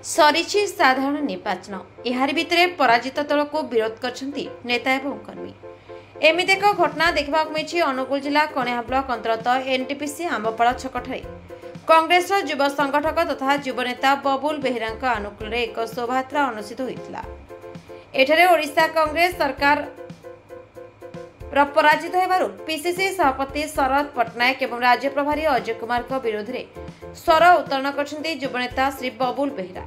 सरीछि साधारण निर्वाचन यार भितर पराजित दल को विरोध करछंती नेता एवं कर्मी। एमिति एक घटना देखा मिली अनुगुल जिला कणिया ब्लॉक अंतर्गत एनटीपीसी आंबपाड़ छकठारे कांग्रेस युव संगठक तथा युव नेता बबुल बेहेरा अनुकूल एक शोभायात्रा अनुष्ठित होता। एठारे ओडिशा कांग्रेस सरकार पराजित होबारु पीसीसी सभापति शरद पट्टनायक एवं राज्य प्रभारी अजय कुमार को विरोध में स्वर उत्तोलन करछंती युव नेता श्री बबुल बेहेरा।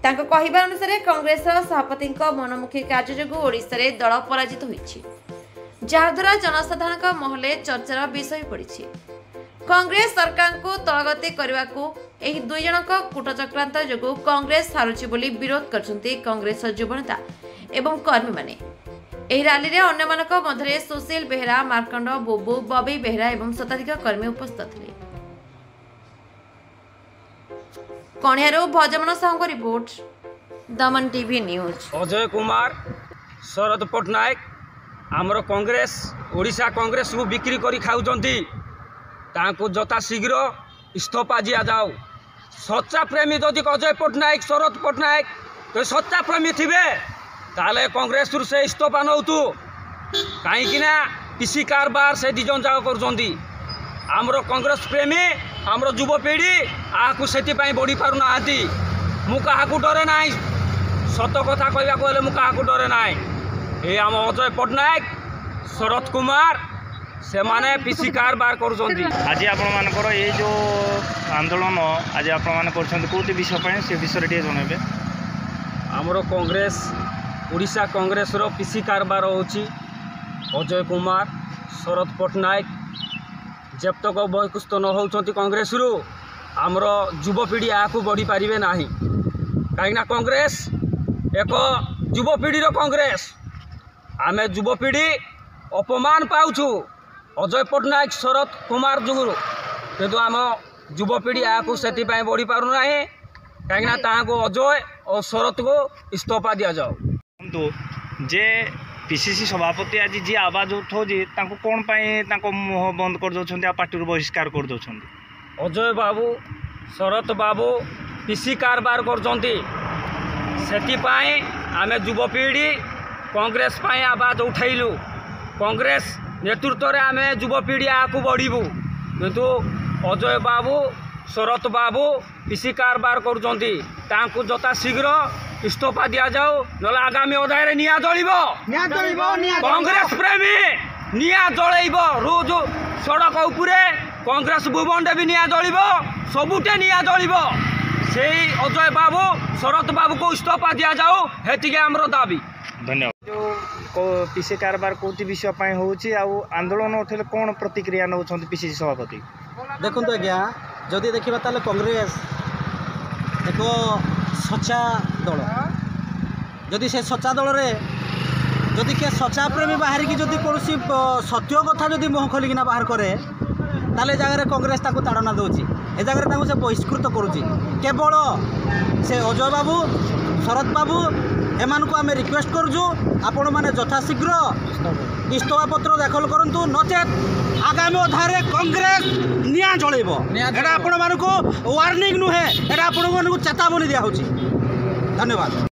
तांको कहिबा अनुसार कांग्रेस सभापति मनमुखी कार्य जोगु ओडिशा रे दल पराजित होईछि, जहाद्वारा जनसाधारण महले चर्चार विषय पड़िछि। कांग्रेस सरकार को तलगति करने को एही दुई जनक कूटचक्रांत जोगु कांग्रेस हारुछि बोली विरोध करछंती कांग्रेस युव नेता एवं कर्मी माने। एही रैली रे अन्य मानक मध्यरे सुशील बेहेरा, मार्कंड, बुबू, बबी बेहेरा एवं शताधिक कर्मी उपस्थित थे। कणियारू भजमन साहू रिपोर्ट, दमन टीवी न्यूज। अजय कुमार, शरद पट्टनायक आमर कांग्रेस ओडिशा कांग्रेस को बिक्री करी खाउचंती, तांको जता शीघ्र इस्तीफा दिया जाओ। सच्चा प्रेमी जदि अजय पट्टनायक, शरद पट्टनायक तो सच्चा प्रेमी थिबे ताले कांग्रेस से इस्तीफा नौतु कहीं पीसी कारबार से दिजन जाओ करुँच। आमर कांग्रेस प्रेमी आमर युवपीढ़ी आपको से बढ़ी पार ना मुझे डरे ना, सत कथा कहवाक मुझे डरे ना। ये आम अजय पट्टनायक, शरद कुमार से माने पीसी कारबार करुँच। आज आपण ये जो आंदोलन आज आपण कौटी विषय से विषय टे जनइबे। आमर कांग्रेस ओडिशा कांग्रेस रो पीसी कारबार होची अजय कुमार, शरद पट्टनायक जब तक बहिष्कृत न होती कांग्रेस रु आमर युवपीढ़ी आपको बढ़ी पारे ना, कहीं कांग्रेस एक युवपीढ़ी कांग्रेस आम युवपीढ़ी अपमान पाउछु अजय पट्टनायक, शरद कुमार जुगुरु, किंतु आम युवपीढ़ी आपको से बढ़ी पार ना, कहीं अजय और शरद को इस्तीफा दि जाओ। जे पीसीसी सभापति आज जी आवाज उठाऊँगी कौन मुह बंद कर दौरान पार्टी बहिष्कार कर दौरान। अजय बाबू, शरद बाबू पीसी कारबार करछंती, सेतिपाई आमे युवपीढ़ी कांग्रेस पाई आवाज उठैलु। कांग्रेस नेतृत्व रे आमे युवपीढ़ी आगु बढ़िबु, किंतु अजय बाबू, शरद बाबू पीसी कारबार करुँच, तांको जता शीघ्र इस्तीफा दि जाओ, ना आगामी अध्याय निया जलिब। कांग्रेस प्रेमी निया जलैब, रोज सड़क उपरे कांग्रेस भुवनटे भी निया जलिब, सबुटे निया जलिब। से अजय बाबू, शरद बाबू को इस्तीफा दि जाओ, हेतिके हमरो दाबी। धन्यवाद। जो पीसी कारबार कौटी विषय होउची आंदोलन उठे कौन प्रतिक्रिया नौ पीसीसी सभापति? देखो आज्ञा, जदि देखा ताले कांग्रेस एक सच्चा दल, जदि से सच्चा दल रे जदि के सच्चा प्रेमी बाहर की जदि कौन सत्य कथा जदि मुह खोलिकिना बाहर करे ताले जगह कांग्रेस ताको ताड़ना दौची, ए जगह से बहिष्कृत करुँच। केवल से अजय बाबू, शरद बाबू एमान को आम रिक्वेस्ट करूँ आपण मैंने यथाशीघ्र इस्तीफा पत्र दाखल करूँ, नचेत आगामी अध्याय कांग्रेस निया जलैब। एटा आपण मानक वार्निंग नुहे, एटा आपण मानक चेतावनी दिया। धन्यवाद।